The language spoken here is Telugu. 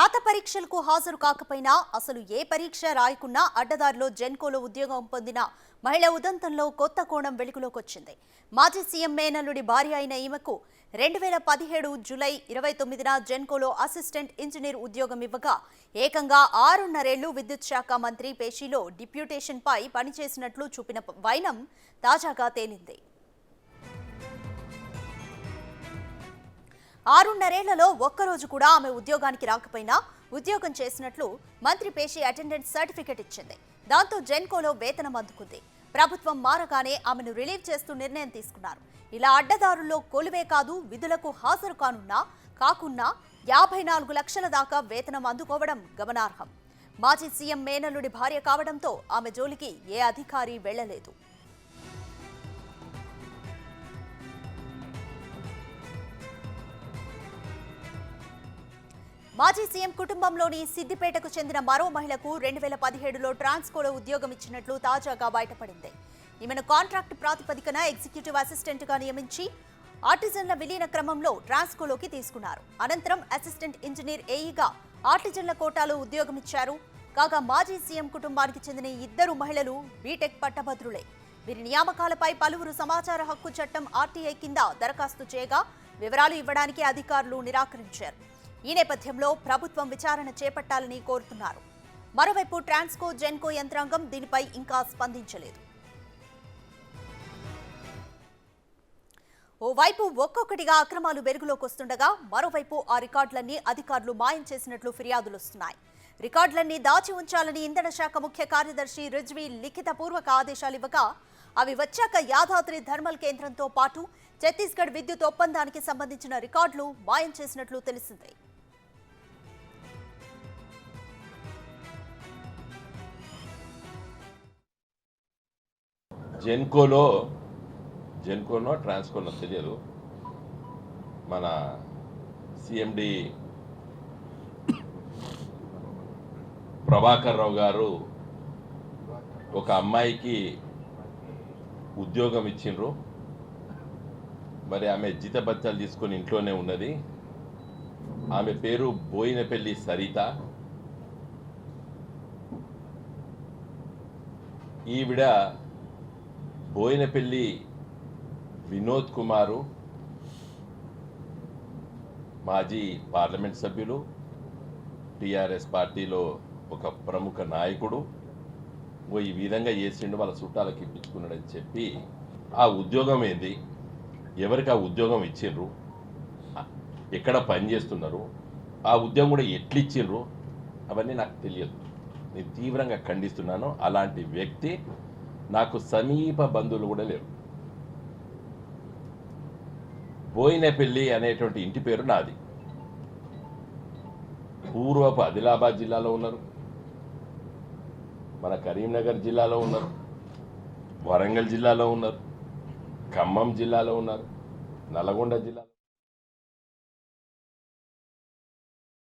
రాత పరీక్షలకు హాజరు కాకపోయినా అసలు ఏ పరీక్ష రాయకున్నా అడ్డదారిలో జెన్కోలో ఉద్యోగం పొందిన మహిళ ఉదంతంలో కొత్త కోణం వెలుగులోకి వచ్చింది. మాజీ సీఎం మేనల్లుడి భార్య అయిన ఈమెకు 2017 జూలై 29న జెన్కోలో అసిస్టెంట్ ఇంజనీర్ ఉద్యోగం ఇవ్వగా ఏకంగా 6.5 ఏళ్లు విద్యుత్ శాఖ మంత్రి పేషీలో డిప్యూటేషన్పై పనిచేసినట్లు చూపిన వైనం తాజాగా తేలింది. 6.5 ఏళ్లలో ఒక్కరోజు కూడా ఆమె ఉద్యోగానికి రాకపోయినా ఉద్యోగం చేసినట్లు మంత్రి పేషి అటెండెంట్ సర్టిఫికెట్ ఇచ్చింది. దాంతో జెన్కోలో వేతనం అందుకుంది. ప్రభుత్వం మారగానే ఆమెను రిలీవ్ చేస్తూ నిర్ణయం తీసుకున్నారు. ఇలా అడ్డదారుల్లో కొలువే కాదు, విధులకు హాజరు కాకున్నా 54 లక్షల దాకా వేతనం అందుకోవడం గమనార్హం. మాజీ సీఎం మేనల్లుడి భార్య కావడంతో ఆమె జోలికి ఏ అధికారి వెళ్లలేదు. మాజీ సీఎం కుటుంబంలోని సిద్దిపేటకు చెందిన మరో మహిళకు 2017లో ట్రాన్స్కోలో ఉద్యోగం ఇచ్చినట్లు తాజాగా బయటపడింది. ఈమెను కాంట్రాక్ట్ ప్రాతిపదికన ఎగ్జిక్యూటివ్ అసిస్టెంట్గా నియమించి ఆర్టిజన్ల విలీన క్రమంలో ట్రాన్స్కోలోకి తీసుకున్నారు. అనంతరం అసిస్టెంట్ ఇంజనీర్ ఏఈగా ఆర్టిజన్ల కోటాలో ఉద్యోగం ఇచ్చారు. కాగా మాజీ సీఎం కుటుంబానికి చెందిన ఇద్దరు మహిళలు బీటెక్ పట్టభద్రులే. వీరి నియామకాలపై పలువురు సమాచార హక్కు చట్టం ఆర్టీఐ కింద దరఖాస్తు చేయగా వివరాలు ఇవ్వడానికి అధికారులు నిరాకరించారు. ఈ నేపథ్యంలో ప్రభుత్వం విచారణ చేపట్టాలని కోరుతున్నారు. మరోవైపు ట్రాన్స్కో జెన్కో యంత్రాంగం దీనిపై ఇంకా స్పందించలేదు. ఓవైపు ఒక్కొక్కటిగా అక్రమాలు వెలుగులోకి వస్తుండగా మరోవైపు ఆ రికార్డులన్నీ అధికారులు మాయం చేసినట్లు ఫిర్యాదులు వస్తున్నాయి. రికార్డులన్నీ దాచి ఉంచాలని ఇంధన శాఖ ముఖ్య కార్యదర్శి రిజ్వీ లిఖితపూర్వక ఆదేశాలు ఇవ్వగా అవి వచ్చాక యాదాద్రి థర్మల్ కేంద్రంతో పాటు ఛత్తీస్గఢ్ విద్యుత్ ఒప్పందానికి సంబంధించిన రికార్డులు మాయం చేసినట్లు తెలిసింది. జెన్కోనో ట్రాన్స్కోనో తెలియదు. మన సిఎండి ప్రభాకర్ రావు గారు ఒక అమ్మాయికి ఉద్యోగం ఇచ్చిండ్రు. మరి ఆమె జీతభత్యాలు తీసుకొని ఇంట్లోనే ఉన్నది. ఆమె పేరు బోయినపల్లి సరిత. ఈవిడ బోయినపల్లి వినోద్ కుమారు మాజీ పార్లమెంట్ సభ్యులు, టీఆర్ఎస్ పార్టీలో ఒక ప్రముఖ నాయకుడు. ఈ విధంగా చేసిండు, వాళ్ళ చుట్టాలకి ఇప్పించుకున్నాడని చెప్పి ఆ ఉద్యోగం ఏంది, ఎవరికి ఆ ఉద్యోగం ఇచ్చిండ్రు, ఎక్కడ పని చేస్తున్నారు, ఆ ఉద్యోగం కూడా ఎట్లు ఇచ్చిండ్రు, అవన్నీ నాకు తెలియదు. నేను తీవ్రంగా ఖండిస్తున్నాను. అలాంటి వ్యక్తి నాకు సమీప బంధువులు కూడా లేరు. బోయినపల్లి అనేటువంటి ఇంటి పేరు నాది. పూర్వపు ఆదిలాబాద్ జిల్లాలో ఉన్నారు, మన కరీంనగర్ జిల్లాలో ఉన్నారు, వరంగల్ జిల్లాలో ఉన్నారు, ఖమ్మం జిల్లాలో ఉన్నారు, నల్గొండ జిల్లాలో